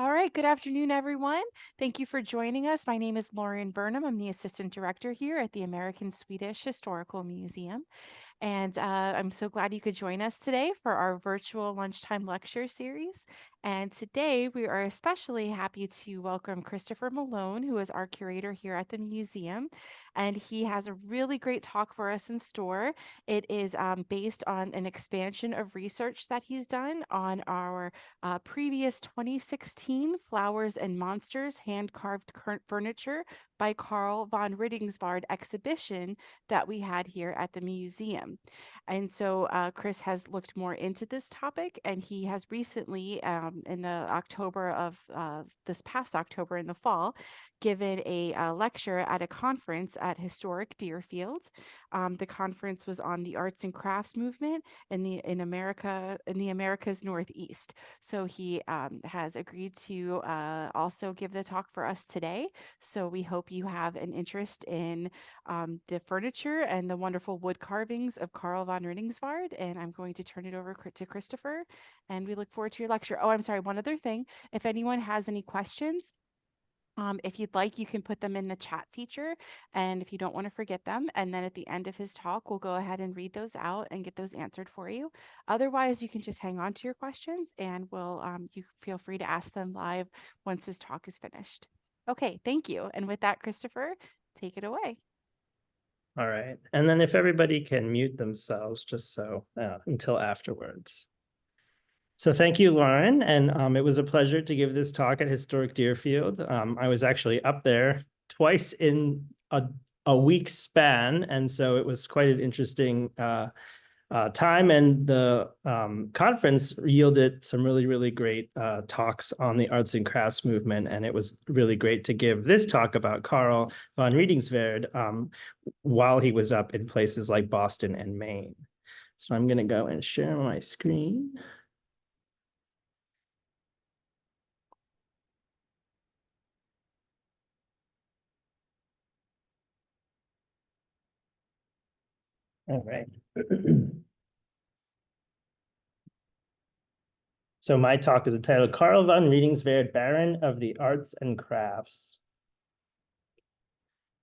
All right, good afternoon, everyone. Thank you for joining us. My name is Lauren Burnham. I'm the Assistant Director here at the American Swedish Historical Museum. And I'm so glad you could join us today for our virtual lunchtime lecture series. And today we are especially happy to welcome Christopher Malone, who is our curator here at the museum. And he has a really great talk for us in store. It is based on an expansion of research that he's done on our previous 2016 Flowers and Monsters hand-carved furniture by Karl von Rydingsvärd exhibition that we had here at the museum. And so Chris has looked more into this topic, and he has recently, in the October of this past October in the fall, given a lecture at a conference at historic Deerfield. The conference was on the arts and crafts movement in the Americas Northeast. So he has agreed to also give the talk for us today. So we hope you have an interest in the furniture and the wonderful wood carvings of Karl von Rydingsvärd. And I'm going to turn it over to Christopher, and we look forward to your lecture. Oh, I'm sorry, one other thing. If anyone has any questions, if you'd like, you can put them in the chat feature, and if you don't want to forget them, and then at the end of his talk, we'll go ahead and read those out and get those answered for you. Otherwise, you can just hang on to your questions, and you feel free to ask them live once his talk is finished. Okay, thank you. And with that, Christopher, take it away. All right. And then if everybody can mute themselves just so until afterwards. So thank you, Lauren. And it was a pleasure to give this talk at Historic Deerfield. I was actually up there twice in a week's span. And so it was quite an interesting time, and the conference yielded some really, really great talks on the arts and crafts movement, and it was really great to give this talk about Karl von Rydingsvärd while he was up in places like Boston and Maine. So I'm going to go and share my screen. All right. So my talk is entitled Karl von Rydingsvärd, Baron of the Arts and Crafts.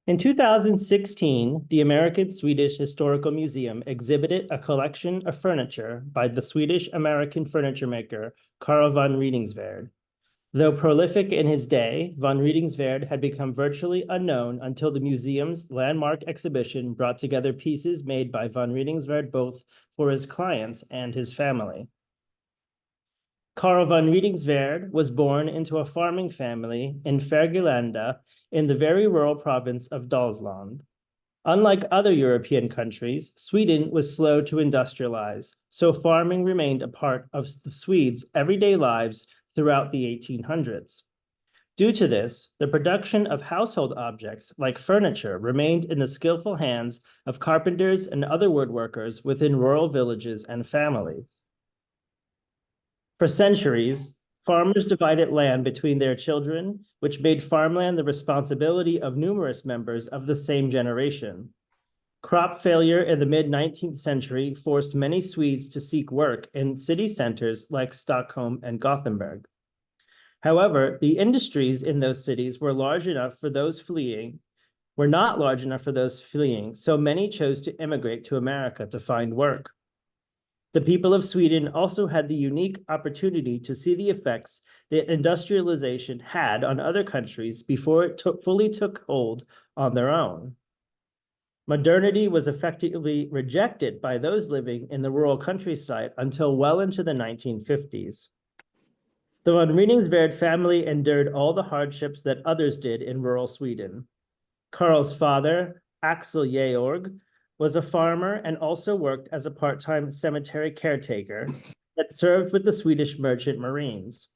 In 2016, the American Swedish Historical Museum exhibited a collection of furniture by the Swedish-American furniture maker Karl von Rydingsvärd. Though prolific in his day, von Rydingsvärd had become virtually unknown until the museum's landmark exhibition brought together pieces made by von Rydingsvärd both for his clients and his family. Karl von Rydingsvärd was born into a farming family in Färgelanda in the very rural province of Dalsland. Unlike other European countries, Sweden was slow to industrialize, so farming remained a part of the Swedes' everyday lives throughout the 1800s. Due to this, the production of household objects like furniture remained in the skillful hands of carpenters and other woodworkers within rural villages and families. For centuries, farmers divided land between their children, which made farmland the responsibility of numerous members of the same generation. Crop failure in the mid-19th century forced many Swedes to seek work in city centers like Stockholm and Gothenburg. However, the industries in those cities were not large enough for those fleeing, so many chose to immigrate to America to find work. The people of Sweden also had the unique opportunity to see the effects that industrialization had on other countries before it fully took hold on their own. Modernity was effectively rejected by those living in the rural countryside until well into the 1950s. The von Rydingsvärd family endured all the hardships that others did in rural Sweden. Karl's father, Axel Georg, was a farmer and also worked as a part-time cemetery caretaker that served with the Swedish merchant marines.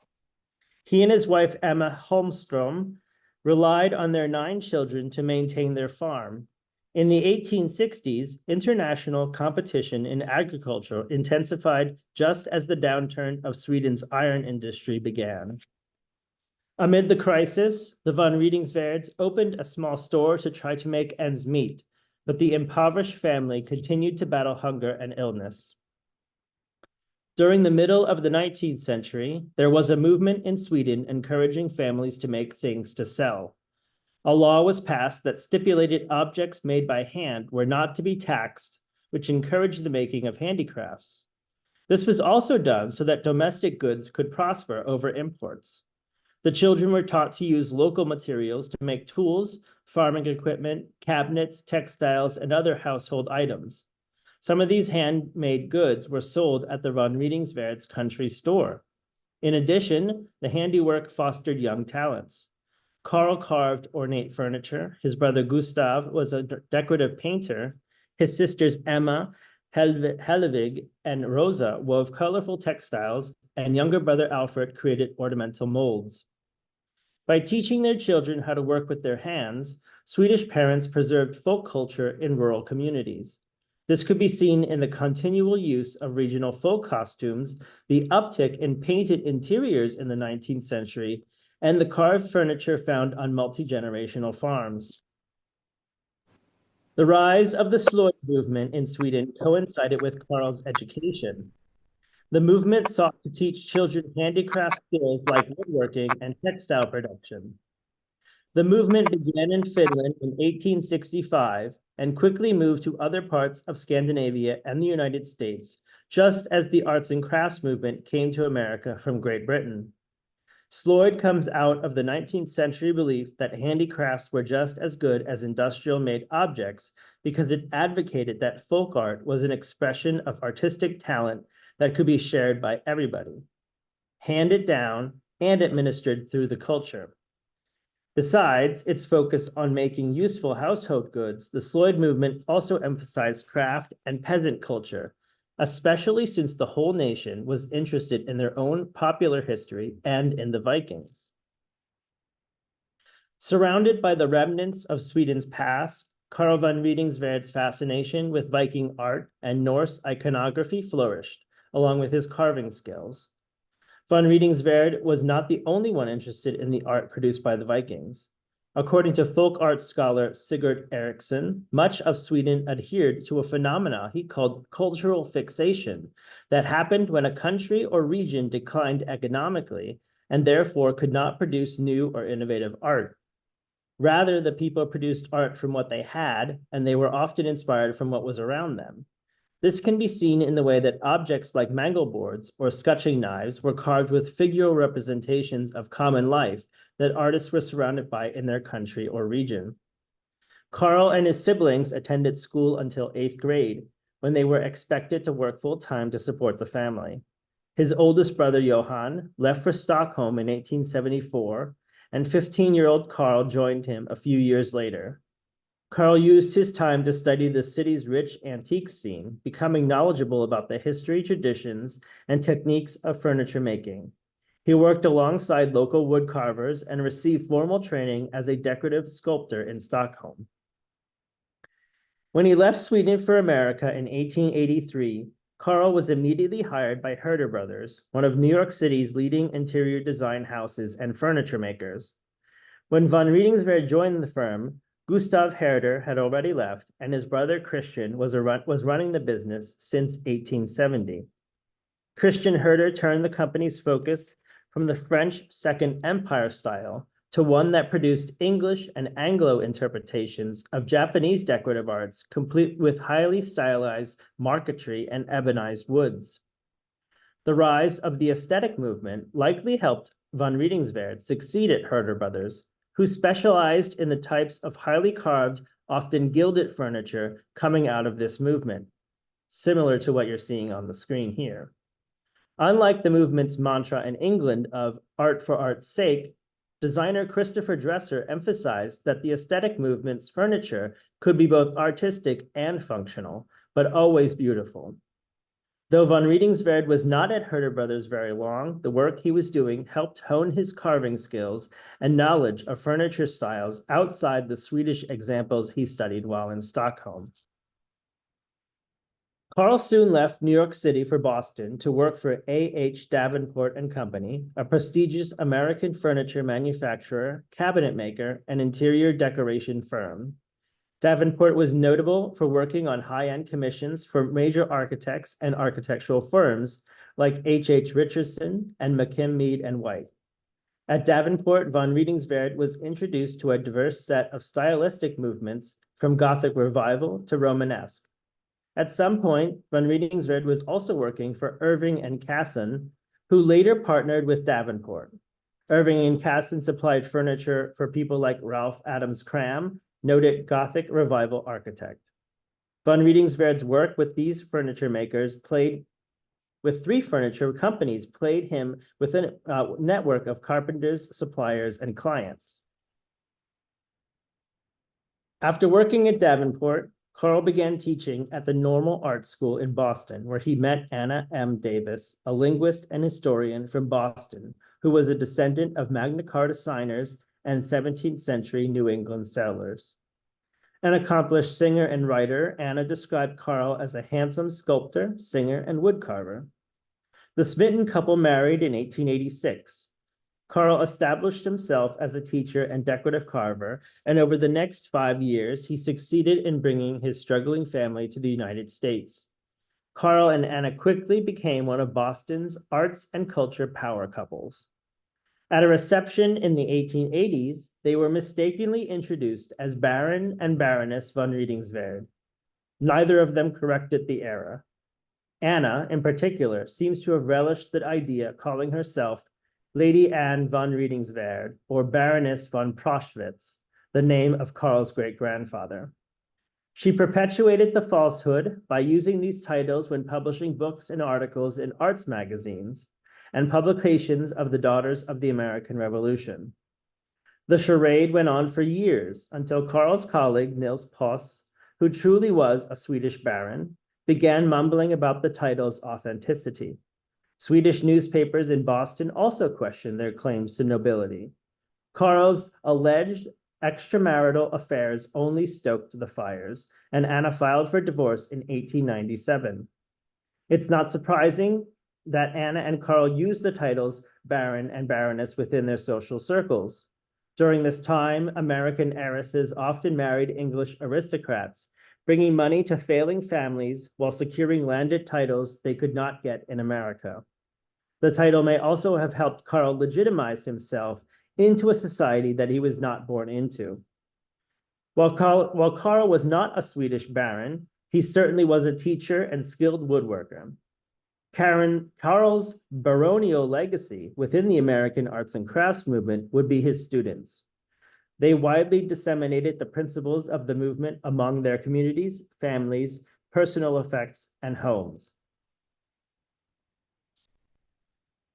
He and his wife, Emma Holmström, relied on their 9 children to maintain their farm. In the 1860s, international competition in agriculture intensified just as the downturn of Sweden's iron industry began. Amid the crisis, the von Rydingsvärds opened a small store to try to make ends meet, but the impoverished family continued to battle hunger and illness. During the middle of the 19th century, there was a movement in Sweden encouraging families to make things to sell. A law was passed that stipulated objects made by hand were not to be taxed, which encouraged the making of handicrafts. This was also done so that domestic goods could prosper over imports. The children were taught to use local materials to make tools, farming equipment, cabinets, textiles, and other household items. Some of these handmade goods were sold at the von Rydingsvärd's country store. In addition, the handiwork fostered young talents. Karl carved ornate furniture. His brother Gustav was a decorative painter. His sisters Emma, Helvig, and Rosa wove colorful textiles, and younger brother Alfred created ornamental molds. By teaching their children how to work with their hands, Swedish parents preserved folk culture in rural communities. This could be seen in the continual use of regional folk costumes, the uptick in painted interiors in the 19th century, and the carved furniture found on multi-generational farms. The rise of the slöjd movement in Sweden coincided with Karl's education. The movement sought to teach children handicraft skills like woodworking and textile production. The movement began in Finland in 1865 and quickly moved to other parts of Scandinavia and the United States, just as the arts and crafts movement came to America from Great Britain. Slöjd comes out of the 19th century belief that handicrafts were just as good as industrial-made objects because it advocated that folk art was an expression of artistic talent that could be shared by everybody, handed down, and administered through the culture. Besides its focus on making useful household goods, the slöjd movement also emphasized craft and peasant culture, especially since the whole nation was interested in their own popular history and in the Vikings. Surrounded by the remnants of Sweden's past, Karl von Rydingsvärd's fascination with Viking art and Norse iconography flourished, along with his carving skills. Von Rydingsvärd was not the only one interested in the art produced by the Vikings. According to folk art scholar Sigurd Eriksson, much of Sweden adhered to a phenomena he called cultural fixation that happened when a country or region declined economically and therefore could not produce new or innovative art. Rather, the people produced art from what they had, and they were often inspired from what was around them. This can be seen in the way that objects like mangleboards or scutching knives were carved with figural representations of common life that artists were surrounded by in their country or region. Karl and his siblings attended school until 8th grade, when they were expected to work full-time to support the family. His oldest brother, Johan, left for Stockholm in 1874, and 15-year-old Karl joined him a few years later. Karl used his time to study the city's rich antique scene, becoming knowledgeable about the history, traditions, and techniques of furniture making. He worked alongside local wood carvers and received formal training as a decorative sculptor in Stockholm. When he left Sweden for America in 1883, Karl was immediately hired by Herter Brothers, one of New York City's leading interior design houses and furniture makers. When von Rydingsvärd joined the firm, Gustav Herder had already left, and his brother Christian was running the business since 1870. Christian Herder turned the company's focus from the French Second Empire style to one that produced English and Anglo interpretations of Japanese decorative arts, complete with highly stylized marquetry and ebonized woods. The rise of the aesthetic movement likely helped von Rydingsvärd succeed at Herter Brothers, who specialized in the types of highly carved, often gilded furniture coming out of this movement, similar to what you're seeing on the screen here. Unlike the movement's mantra in England of art for art's sake, designer Christopher Dresser emphasized that the aesthetic movement's furniture could be both artistic and functional, but always beautiful. Though von Rydingsvärd was not at Herter Brothers very long, the work he was doing helped hone his carving skills and knowledge of furniture styles outside the Swedish examples he studied while in Stockholm. Karl soon left New York City for Boston to work for A.H. Davenport and Company, a prestigious American furniture manufacturer, cabinet maker, and interior decoration firm. Davenport was notable for working on high-end commissions for major architects and architectural firms, like H. Richardson and McKim, Mead, and White. At Davenport, von Rydingsvärd was introduced to a diverse set of stylistic movements from Gothic Revival to Romanesque. At some point, von Rydingsvärd was also working for Irving and Casson, who later partnered with Davenport. Irving and Casson supplied furniture for people like Ralph Adams Cram, noted Gothic Revival architect. Von Rydingsvärd's work with these furniture makers with three furniture companies played him with a network of carpenters, suppliers, and clients. After working at Davenport, Karl began teaching at the Normal Art School in Boston, where he met Anna M. Davis, a linguist and historian from Boston, who was a descendant of Magna Carta signers and 17th century New England settlers. An accomplished singer and writer, Anna described Karl as a handsome sculptor, singer, and woodcarver. The smitten couple married in 1886. Karl established himself as a teacher and decorative carver, and over the next 5 years, he succeeded in bringing his struggling family to the United States. Karl and Anna quickly became one of Boston's arts and culture power couples. At a reception in the 1880s, they were mistakenly introduced as Baron and Baroness von Rydingsvärd. Neither of them corrected the error. Anna, in particular, seems to have relished the idea, calling herself Lady Anne von Rydingsvärd, or Baroness von Proschwitz, the name of Karl's great-grandfather. She perpetuated the falsehood by using these titles when publishing books and articles in arts magazines and publications of the Daughters of the American Revolution. The charade went on for years until Karl's colleague, Nils Poss, who truly was a Swedish baron, began mumbling about the title's authenticity. Swedish newspapers in Boston also questioned their claims to nobility. Karl's alleged extramarital affairs only stoked the fires, and Anna filed for divorce in 1897. It's not surprising that Anna and Karl used the titles Baron and Baroness within their social circles. During this time, American heiresses often married English aristocrats, bringing money to failing families while securing landed titles they could not get in America. The title may also have helped Karl legitimize himself into a society that he was not born into. While Karl was not a Swedish baron, he certainly was a teacher and skilled woodworker. Karl's baronial legacy within the American arts and crafts movement would be his students. They widely disseminated the principles of the movement among their communities, families, personal effects, and homes.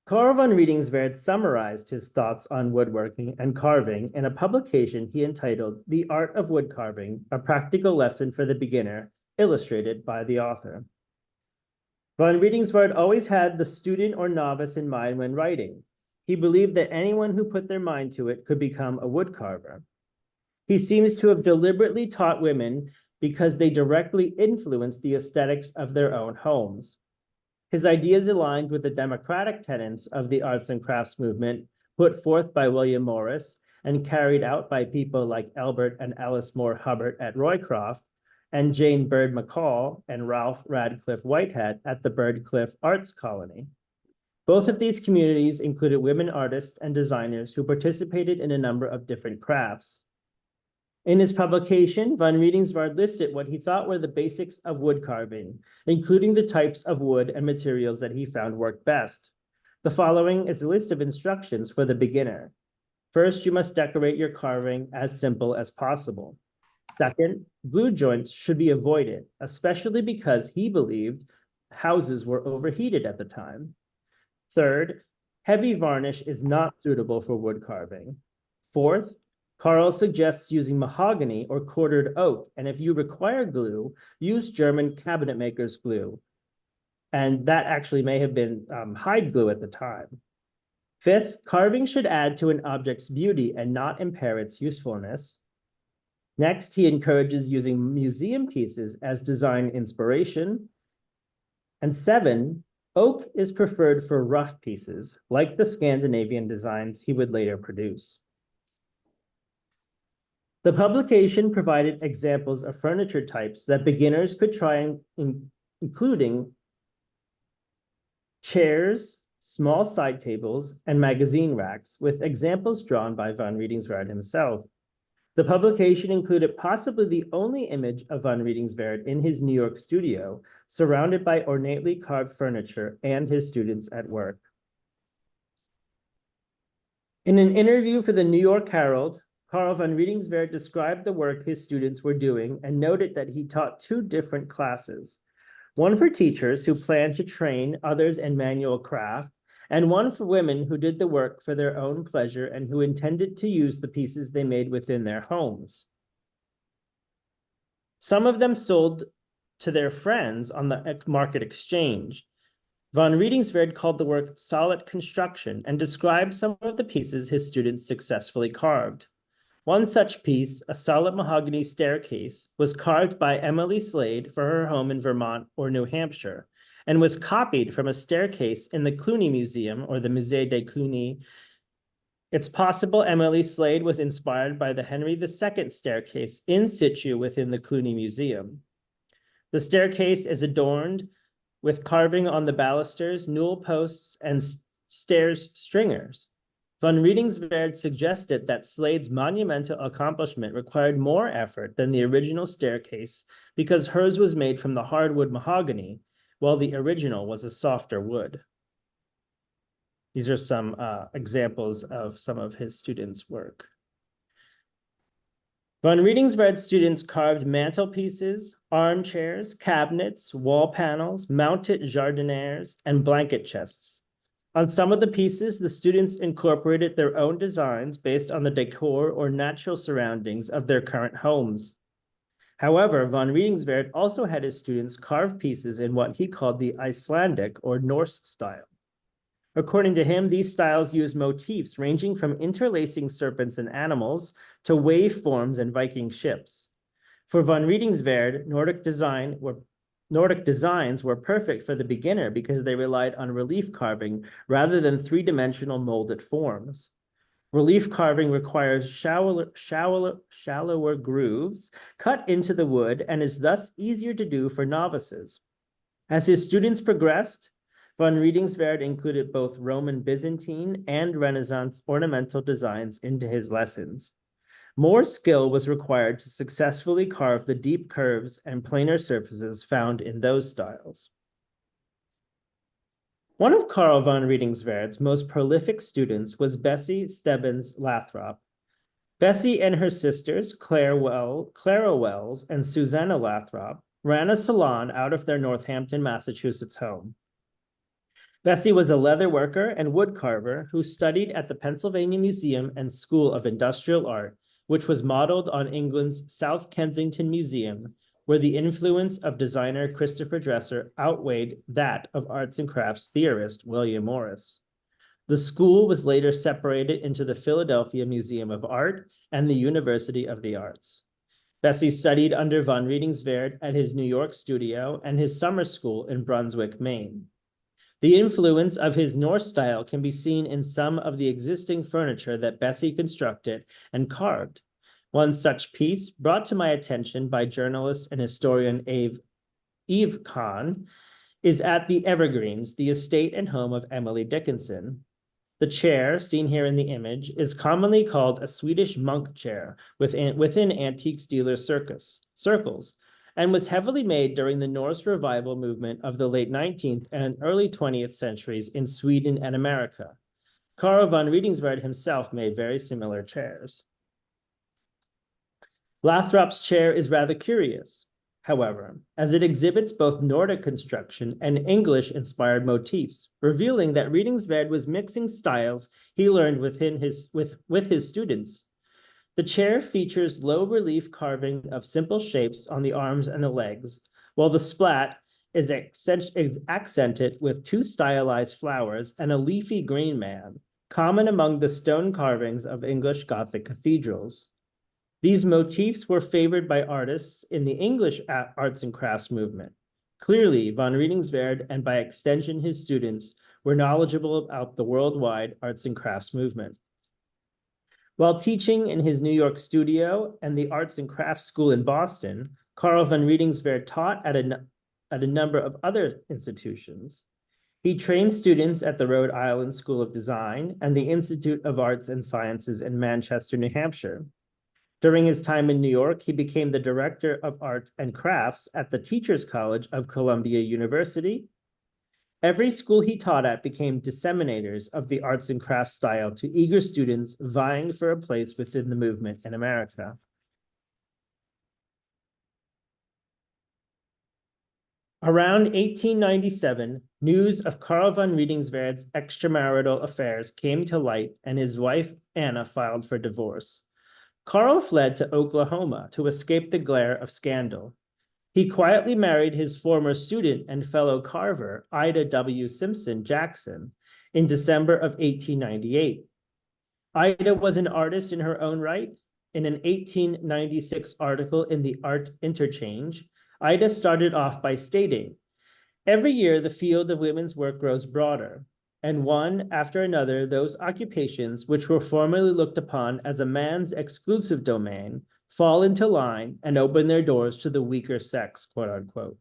Karl von Rydingsvärd summarized his thoughts on woodworking and carving in a publication he entitled The Art of Woodcarving, a Practical Lesson for the Beginner, illustrated by the author. Von Rydingsvärd always had the student or novice in mind when writing. He believed that anyone who put their mind to it could become a woodcarver. He seems to have deliberately taught women because they directly influenced the aesthetics of their own homes. His ideas aligned with the democratic tenets of the arts and crafts movement put forth by William Morris and carried out by people like Albert and Alice Moore Hubbard at Roycroft and Jane Bird McCall and Ralph Radcliffe Whitehead at the Birdcliff Arts Colony. Both of these communities included women artists and designers who participated in a number of different crafts. In his publication, von Rydingsvärd listed what he thought were the basics of wood carving, including the types of wood and materials that he found worked best. The following is a list of instructions for the beginner. First, you must decorate your carving as simple as possible. Second, glue joints should be avoided, especially because he believed houses were overheated at the time. Third, heavy varnish is not suitable for wood carving. Fourth, Karl suggests using mahogany or quartered oak, and if you require glue, use German cabinet maker's glue. And that actually may have been hide glue at the time. Fifth, carving should add to an object's beauty and not impair its usefulness. Next, he encourages using museum pieces as design inspiration. And 7, oak is preferred for rough pieces, like the Scandinavian designs he would later produce. The publication provided examples of furniture types that beginners could try, including chairs, small side tables, and magazine racks with examples drawn by von Rydingsvärd himself. The publication included possibly the only image of von Rydingsvärd in his New York studio, surrounded by ornately carved furniture and his students at work. In an interview for the New York Herald, Karl von Rydingsvärd described the work his students were doing and noted that he taught two different classes, one for teachers who planned to train others in manual craft, and one for women who did the work for their own pleasure and who intended to use the pieces they made within their homes. Some of them sold to their friends on the market exchange. Von Rydingsvärd called the work solid construction and described some of the pieces his students successfully carved. One such piece, a solid mahogany staircase, was carved by Emily Slade for her home in Vermont or New Hampshire, and was copied from a staircase in the Cluny Museum, or the Musée des Cluny. It's possible Emily Slade was inspired by the Henry II staircase in situ within the Cluny Museum. The staircase is adorned with carving on the balusters, newel posts, and stairs stringers. Von Rydingsvärd suggested that Slade's monumental accomplishment required more effort than the original staircase because hers was made from the hardwood mahogany, while the original was a softer wood. These are some examples of some of his students' work. Von Rydingsvärd's students carved mantelpieces, armchairs, cabinets, wall panels, mounted jardinières, and blanket chests. On some of the pieces, the students incorporated their own designs based on the decor or natural surroundings of their current homes. However, von Rydingsvärd also had his students carve pieces in what he called the Icelandic or Norse style. According to him, these styles use motifs ranging from interlacing serpents and animals to wave forms and Viking ships. For von Rydingsvärd, Nordic designs were perfect for the beginner because they relied on relief carving rather than three-dimensional molded forms. Relief carving requires shallower grooves cut into the wood and is thus easier to do for novices. As his students progressed, von Rydingsvärd included both Roman Byzantine and Renaissance ornamental designs into his lessons. More skill was required to successfully carve the deep curves and planar surfaces found in those styles. One of Karl von Rydingsvärd's most prolific students was Bessie Stebbins Lathrop. Bessie and her sisters, Clara Wells and Susanna Lathrop, ran a salon out of their Northampton, Massachusetts home. Bessie was a leather worker and wood carver who studied at the Pennsylvania Museum and School of Industrial Art, which was modeled on England's South Kensington Museum, where the influence of designer Christopher Dresser outweighed that of arts and crafts theorist William Morris. The school was later separated into the Philadelphia Museum of Art and the University of the Arts. Bessie studied under von Rydingsvärd at his New York studio and his summer school in Brunswick, Maine. The influence of his Norse style can be seen in some of the existing furniture that Bessie constructed and carved. One such piece, brought to my attention by journalist and historian Eve Kahn, is at the Evergreens, the estate and home of Emily Dickinson. The chair, seen here in the image, is commonly called a Swedish monk chair within antiques dealer circles, and was heavily made during the Norse revival movement of the late 19th and early 20th centuries in Sweden and America. Karl von Rydingsvärd himself made very similar chairs. Lathrop's chair is rather curious, however, as it exhibits both Nordic construction and English-inspired motifs, revealing that Rydingsvärd was mixing styles he learned with his students. The chair features low relief carving of simple shapes on the arms and the legs, while the splat is accented with two stylized flowers and a leafy green man, common among the stone carvings of English Gothic cathedrals. These motifs were favored by artists in the English arts and crafts movement. Clearly, von Rydingsvärd, and by extension his students, were knowledgeable about the worldwide arts and crafts movement. While teaching in his New York studio and the Arts and Crafts School in Boston, Karl von Rydingsvärd taught at a number of other institutions. He trained students at the Rhode Island School of Design and the Institute of Arts and Sciences in Manchester, New Hampshire. During his time in New York, he became the Director of Arts and Crafts at the Teachers College of Columbia University. Every school he taught at became disseminators of the arts and crafts style to eager students vying for a place within the movement in America. Around 1897, news of Karl von Rydingsvärd's extramarital affairs came to light, and his wife Anna filed for divorce. Karl fled to Oklahoma to escape the glare of scandal. He quietly married his former student and fellow carver, Ida W. Simpson Jackson, in December of 1898. Ida was an artist in her own right. In an 1896 article in the Art Interchange, Ida started off by stating, "Every year the field of women's work grows broader, and one after another those occupations which were formerly looked upon as a man's exclusive domain fall into line and open their doors to the weaker sex," quote unquote.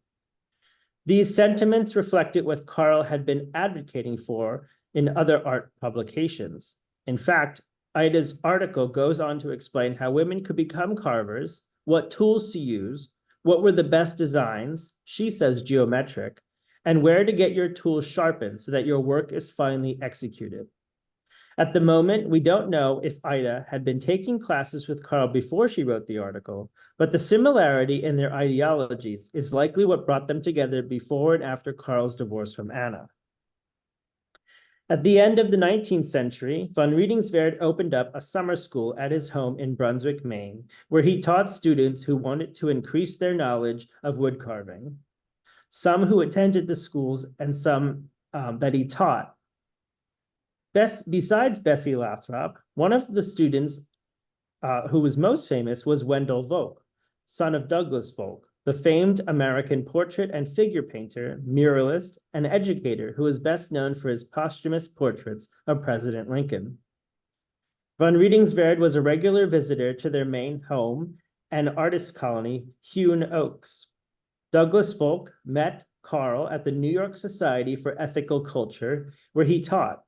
These sentiments reflected what Karl had been advocating for in other art publications. In fact, Ida's article goes on to explain how women could become carvers, what tools to use, what were the best designs, she says geometric, and where to get your tools sharpened so that your work is finally executed. At the moment, we don't know if Ida had been taking classes with Karl before she wrote the article, but the similarity in their ideologies is likely what brought them together before and after Karl's divorce from Anna. At the end of the 19th century, von Rydingsvärd opened up a summer school at his home in Brunswick, Maine, where he taught students who wanted to increase their knowledge of wood carving. Some who attended the schools and some that he taught. Besides Bessie Lathrop, one of the students who was most famous was Wendell Volk, son of Douglas Volk, the famed American portrait and figure painter, muralist, and educator who is best known for his posthumous portraits of President Lincoln. Von Rydingsvärd was a regular visitor to their Maine home and artist colony, Hewn Oaks. Douglas Volk met Karl at the New York Society for Ethical Culture, where he taught.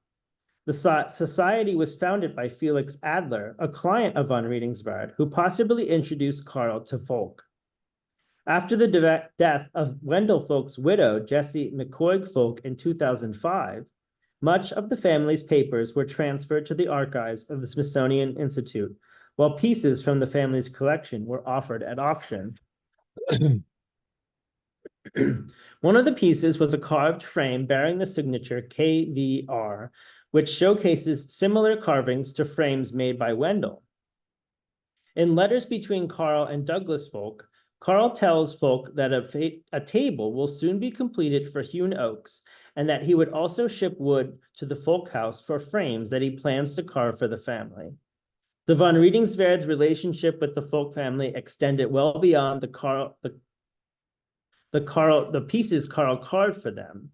The society was founded by Felix Adler, a client of von Rydingsvärd, who possibly introduced Karl to Volk. After the death of Wendell Volk's widow, Jessie McCoy Volk, in 2005, much of the family's papers were transferred to the archives of the Smithsonian Institute, while pieces from the family's collection were offered at auction. One of the pieces was a carved frame bearing the signature KVR, which showcases similar carvings to frames made by Wendell. In letters between Karl and Douglas Volk, Karl tells Volk that a table will soon be completed for Hewn Oaks, and that he would also ship wood to the Volk house for frames that he plans to carve for the family. The von Rydingsvärd's relationship with the Volk family extended well beyond the pieces Karl carved for them.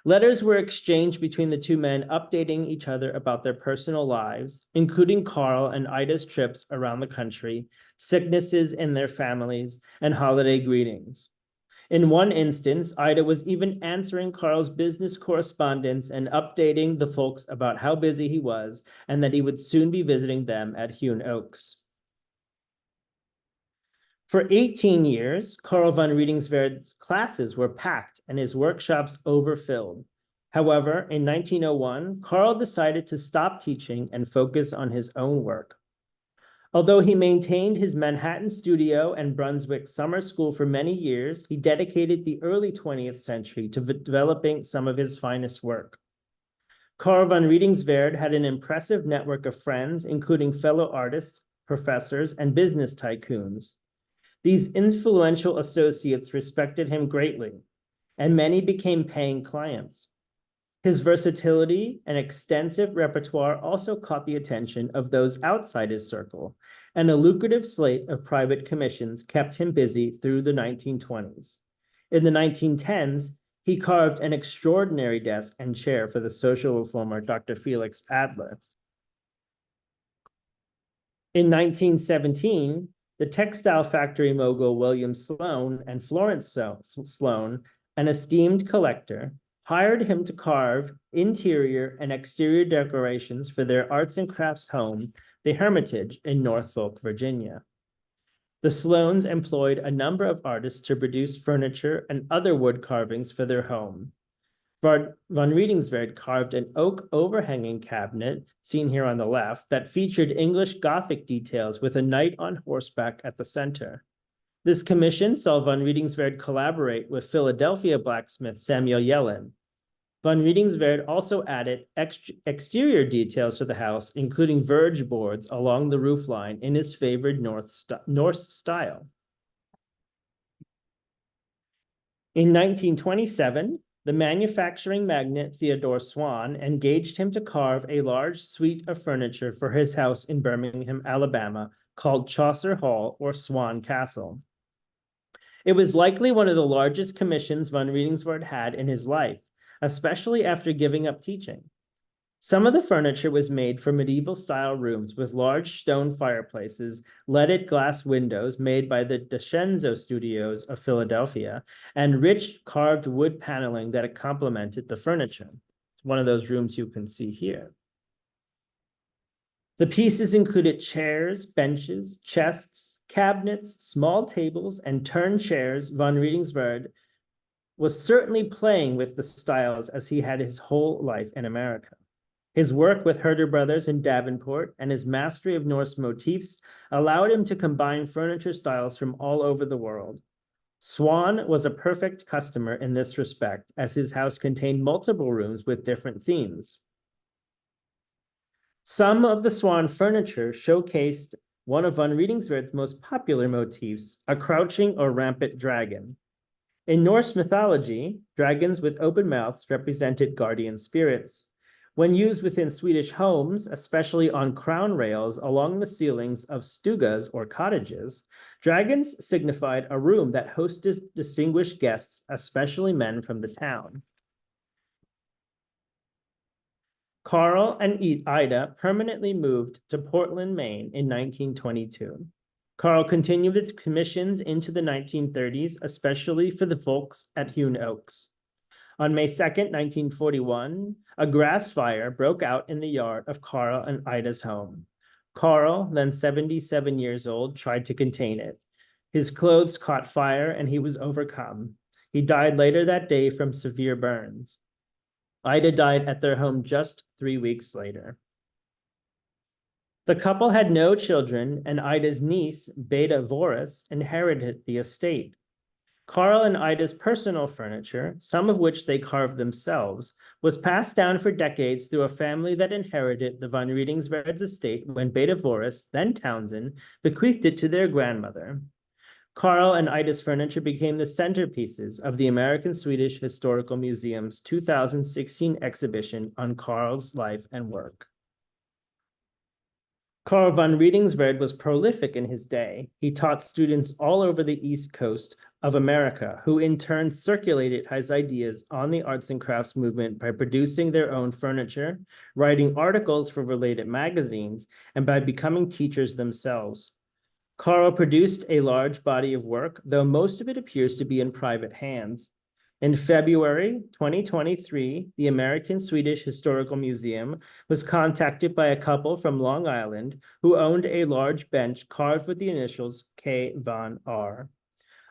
Letters were exchanged between the two men, updating each other about their personal lives, including Karl and Ida's trips around the country, sicknesses in their families, and holiday greetings. In one instance, Ida was even answering Karl's business correspondence and updating the folks about how busy he was and that he would soon be visiting them at Hewn Oaks. For 18 years, Karl von Rydingsvärd's classes were packed and his workshops overfilled. However, in 1901, Karl decided to stop teaching and focus on his own work. Although he maintained his Manhattan studio and Brunswick summer school for many years, he dedicated the early 20th century to developing some of his finest work. Karl von Rydingsvärd had an impressive network of friends, including fellow artists, professors, and business tycoons. These influential associates respected him greatly, and many became paying clients. His versatility and extensive repertoire also caught the attention of those outside his circle, and a lucrative slate of private commissions kept him busy through the 1920s. In the 1910s, he carved an extraordinary desk and chair for the social reformer Dr. Felix Adler. In 1917, the textile factory mogul William Sloane and Florence Sloane, an esteemed collector, hired him to carve interior and exterior decorations for their arts and crafts home, the Hermitage in Norfolk, Virginia. The Sloanes employed a number of artists to produce furniture and other wood carvings for their home. Von Rydingsvärd carved an oak overhanging cabinet, seen here on the left, that featured English Gothic details with a knight on horseback at the center. This commission saw von Rydingsvärd collaborate with Philadelphia blacksmith Samuel Yellin. Von Rydingsvärd also added exterior details to the house, including verge boards along the roofline in his favored Norse style. In 1927, the manufacturing magnate Theodore Swan engaged him to carve a large suite of furniture for his house in Birmingham, Alabama, called Chaucer Hall or Swan Castle. It was likely one of the largest commissions von Rydingsvärd had in his life, especially after giving up teaching. Some of the furniture was made for medieval-style rooms with large stone fireplaces, leaded glass windows made by the DeScenzo Studios of Philadelphia, and rich carved wood paneling that complemented the furniture. It's one of those rooms you can see here. The pieces included chairs, benches, chests, cabinets, small tables, and turn chairs. Von Rydingsvärd was certainly playing with the styles as he had his whole life in America. His work with Herter Brothers in Davenport and his mastery of Norse motifs allowed him to combine furniture styles from all over the world. Swan was a perfect customer in this respect, as his house contained multiple rooms with different themes. Some of the Swan furniture showcased one of von Rydingsvärd's most popular motifs, a crouching or rampant dragon. In Norse mythology, dragons with open mouths represented guardian spirits. When used within Swedish homes, especially on crown rails along the ceilings of stugas or cottages, dragons signified a room that hosted distinguished guests, especially men from the town. Karl and Ida permanently moved to Portland, Maine in 1922. Karl continued its commissions into the 1930s, especially for the folks at Hewn Oaks. On May 2nd, 1941, a grass fire broke out in the yard of Karl and Ida's home. Karl, then 77 years old, tried to contain it. His clothes caught fire and he was overcome. He died later that day from severe burns. Ida died at their home just 3 weeks later. The couple had no children, and Ida's niece, Beda Voris, inherited the estate. Karl and Ida's personal furniture, some of which they carved themselves, was passed down for decades through a family that inherited the von Rydingsvärd's estate when Beda Voris, then Townsend, bequeathed it to their grandmother. Karl and Ida's furniture became the centerpieces of the American Swedish Historical Museum's 2016 exhibition on Karl's life and work. Karl von Rydingsvärd was prolific in his day. He taught students all over the East Coast of America, who in turn circulated his ideas on the arts and crafts movement by producing their own furniture, writing articles for related magazines, and by becoming teachers themselves. Karl produced a large body of work, though most of it appears to be in private hands. In February 2023, the American Swedish Historical Museum was contacted by a couple from Long Island who owned a large bench carved with the initials K. von R.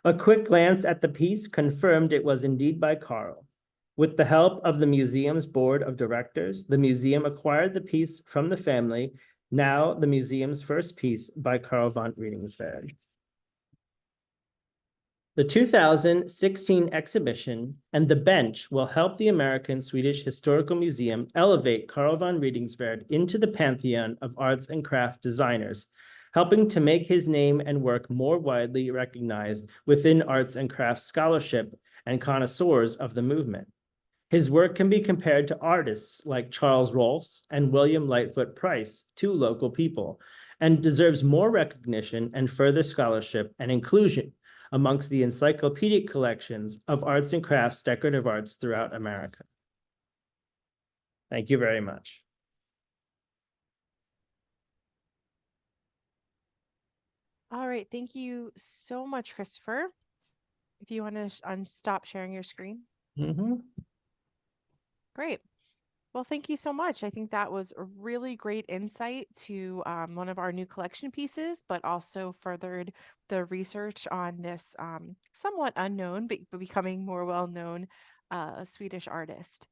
A quick glance at the piece confirmed it was indeed by Karl. With the help of the museum's board of directors, the museum acquired the piece from the family, now the museum's first piece by Karl von Rydingsvärd. The 2016 exhibition and the bench will help the American Swedish Historical Museum elevate Karl von Rydingsvärd into the pantheon of arts and craft designers, helping to make his name and work more widely recognized within arts and crafts scholarship and connoisseurs of the movement. His work can be compared to artists like Charles Rolfs and William Lightfoot Price, two local people, and deserves more recognition and further scholarship and inclusion amongst the encyclopedic collections of arts and crafts decorative arts throughout America. Thank you very much. All right, thank you so much, Christopher. If you want to stop sharing your screen. Mm-hmm. Great. Well, thank you so much. I think that was a really great insight to one of our new collection pieces, but also furthered the research on this somewhat unknown, but becoming more well-known Swedish artist.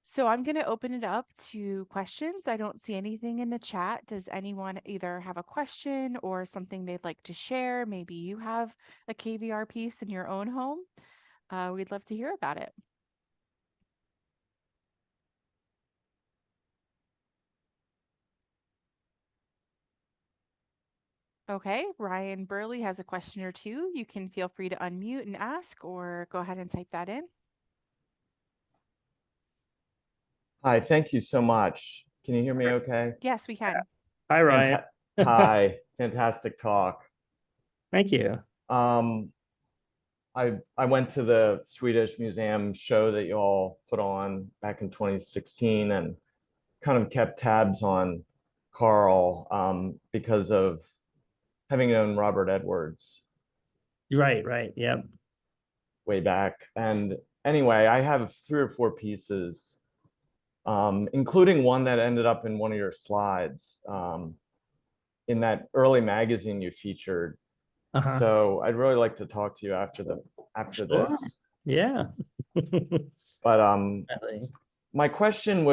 So I'm going to open it up to questions. I don't see anything in the chat. Does anyone either have a question or something they'd like to share? Maybe you have a KVR piece in your own home. We'd love to hear about it. Okay, Ryan Burley has a question or two. You can feel free to unmute and ask, or go ahead and type that in. Hi, thank you so much. Can you hear me okay? Yes, we can. Hi, Ryan. Hi, fantastic talk. Thank you. I went to the Swedish Museum show that you all put on back in 2016 and kind of kept tabs on Karl because of having known Robert Edwards Right. Yep. way back. And anyway, I have 3 or 4 pieces, including one that ended up in one of your slides in that early magazine you featured. So I'd really like to talk to you after this. Yeah. But my question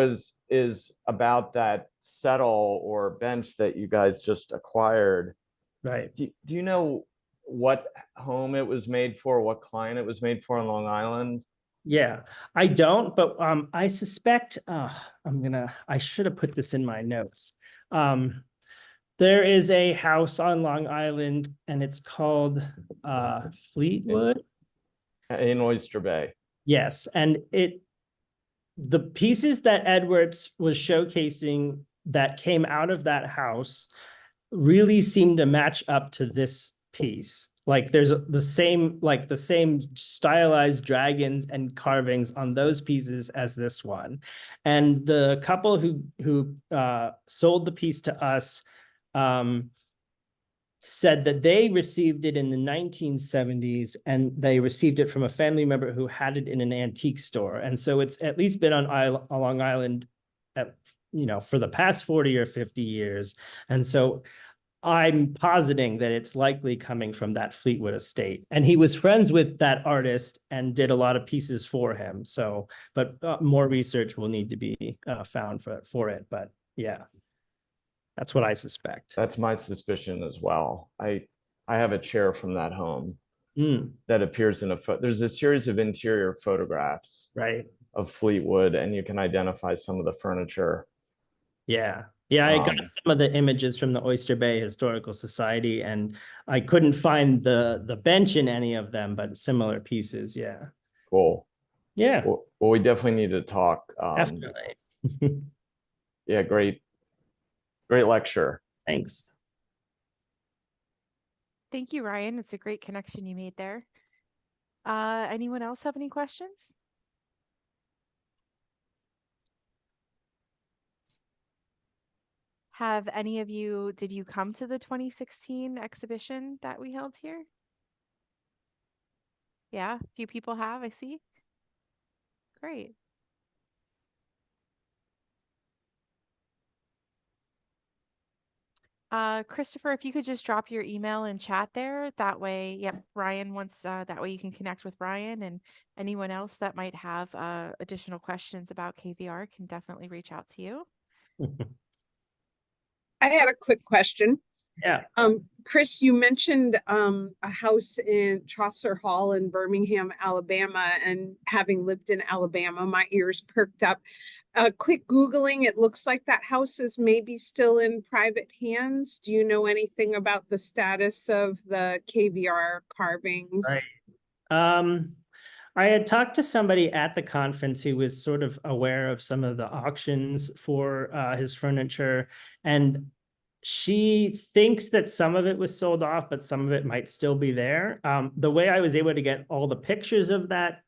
is about that settle or bench that you guys just acquired. Right. Do you know what home it was made for, what client it was made for on Long Island? Yeah, I don't, but I suspect I should have put this in my notes. There is a house on Long Island and it's called Fleetwood. In Oyster Bay. Yes, and the pieces that Edwards was showcasing that came out of that house really seem to match up to this piece. Like there's the same stylized dragons and carvings on those pieces as this one. And the couple who sold the piece to us said that they received it in the 1970s and they received it from a family member who had it in an antique store. And so it's at least been on Long Island for the past 40 or 50 years. And so I'm positing that it's likely coming from that Fleetwood estate. And he was friends with that artist and did a lot of pieces for him. So, but more research will need to be found for it. But yeah, that's what I suspect. That's my suspicion as well. I have a chair from that home that appears in there's a series of interior photographs of Fleetwood, and you can identify some of the furniture. Yeah, I got some of the images from the Oyster Bay Historical Society, and I couldn't find the bench in any of them, but similar pieces. Yeah. Cool. Yeah. Well, we definitely need to talk. Definitely. Yeah, great lecture. Thanks. Thank you, Ryan. It's a great connection you made there. Anyone else have any questions? Have any of you, did you come to the 2016 exhibition that we held here? Yeah, a few people have, I see. Great. Christopher, if you could just drop your email in chat there, that way, yep, Ryan wants, that way you can connect with Ryan, and anyone else that might have additional questions about KVR can definitely reach out to you. I had a quick question. Yeah. Chris, you mentioned a house in Chaucer Hall in Birmingham, Alabama, and having lived in Alabama, my ears perked up. Quick Googling, it looks like that house is maybe still in private hands. Do you know anything about the status of the KVR carvings? Right. I had talked to somebody at the conference who was sort of aware of some of the auctions for his furniture, and she thinks that some of it was sold off, but some of it might still be there. The way I was able to get all the pictures of that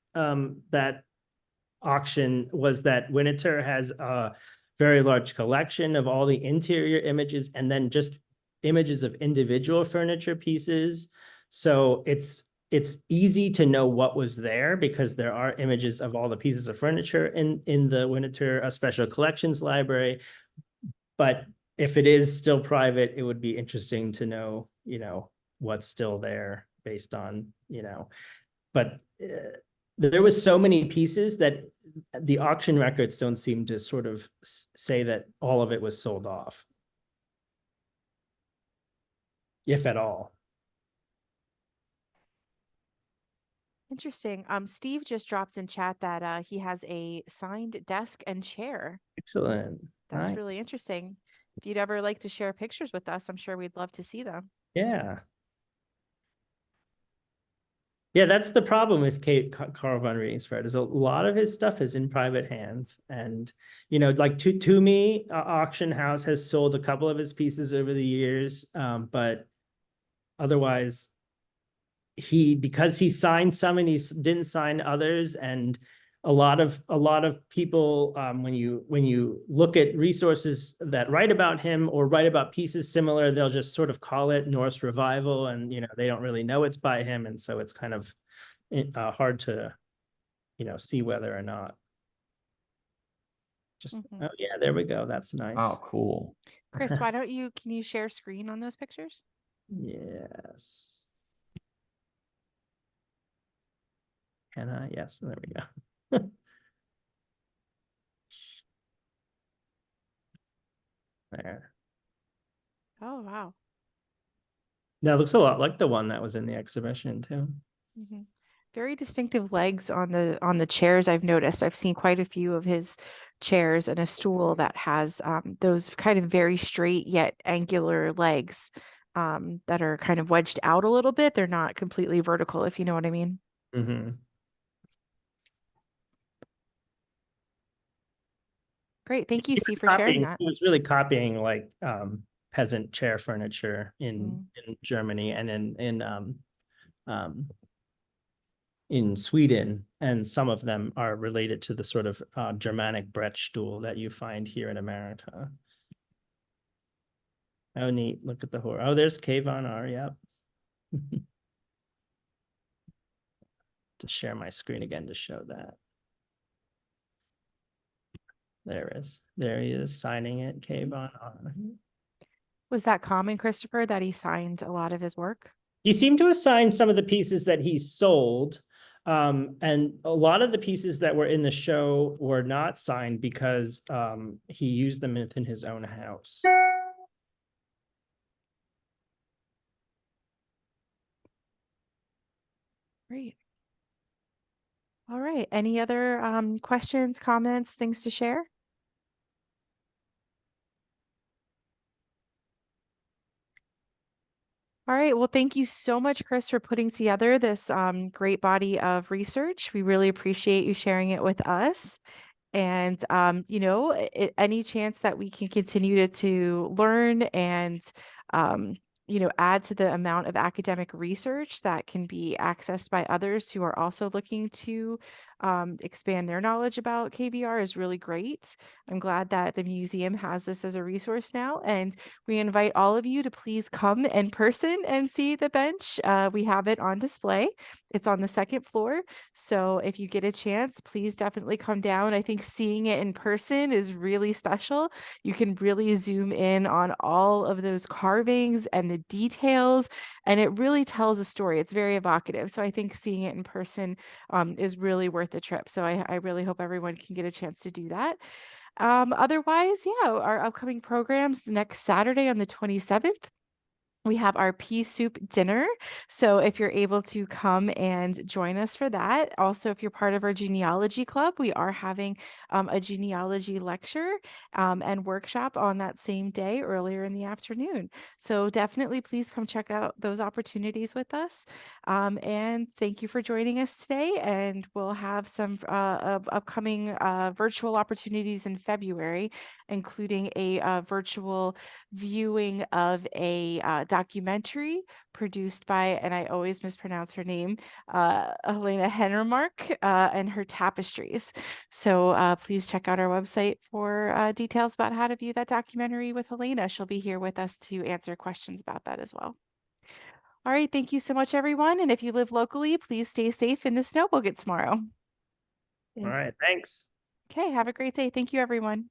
auction was that Winterthur has a very large collection of all the interior images and then just images of individual furniture pieces. So it's it's easy to know what was there because there are images of all the pieces of furniture in the Winterthur Special Collections Library. But if it is still private, it would be interesting to know, what's still there based on, but there was so many pieces that the auction records don't seem to sort of say that all of it was sold off, if at all. Interesting. Steve just dropped in chat that he has a signed desk and chair. Excellent. That's Right. really interesting. If you'd ever like to share pictures with us, I'm sure we'd love to see them. Yeah. Yeah, that's the problem with Karl von Rydingsvärd, is a lot of his stuff is in private hands. And, like Toomey Auction House has sold a couple of his pieces over the years, but otherwise, because he signed some and he didn't sign others, and a lot of people, when you look at resources that write about him or write about pieces similar, they'll just sort of call it Norse revival, and they don't really know it's by him, and so it's kind of hard to see whether or not. Just oh yeah, there we go. That's nice. Oh, cool. Chris, can you share screen on those pictures? Yes. Can I? Yes, there we go. There. Oh, wow. That looks a lot like the one that was in the exhibition too. Very distinctive legs on the chairs. I've noticed. I've seen quite a few of his chairs and a stool that has those kind of very straight yet angular legs that are kind of wedged out a little bit. They're not completely vertical, if you know what I mean. Great. Thank you, Steve, for sharing that. He was really copying like peasant chair furniture in Germany and in Sweden, and some of them are related to the sort of Germanic Brettstuhl that you find here in America. Oh, neat. Look at the horror. Oh, there's K von R. Yep. To share my screen again to show that. There he is signing it, K von R. Was that common, Christopher, that he signed a lot of his work? He seemed to have signed some of the pieces that he sold. And a lot of the pieces that were in the show were not signed because he used them within his own house. Great. All right. Any other questions, comments, things to share? All right. Well, thank you so much, Chris, for putting together this great body of research. We really appreciate you sharing it with us. And, any chance that we can continue to learn and, add to the amount of academic research that can be accessed by others who are also looking to expand their knowledge about KVR is really great. I'm glad that the museum has this as a resource now, and we invite all of you to please come in person and see the bench. We have it on display. It's on the second floor. So if you get a chance, please definitely come down. I think seeing it in person is really special. You can really zoom in on all of those carvings and the details, and it really tells a story. It's very evocative. So I think seeing it in person is really worth the trip. So I really hope everyone can get a chance to do that. Otherwise, yeah, our upcoming programs next Saturday on the 27th. We have our pea soup dinner. So if you're able to come and join us for that. Also, if you're part of our genealogy club, we are having a genealogy lecture and workshop on that same day earlier in the afternoon. So definitely please come check out those opportunities with us. And thank you for joining us today. And we'll have some upcoming virtual opportunities in February, including a virtual viewing of a documentary produced by, and I always mispronounce her name, Helena Henremark and her tapestries. So please check out our website for details about how to view that documentary with Helena. She'll be here with us to answer questions about that as well. All right. Thank you so much, everyone. And if you live locally, please stay safe in the snow we'll get tomorrow. All right, thanks. Okay. Have a great day. Thank you, everyone.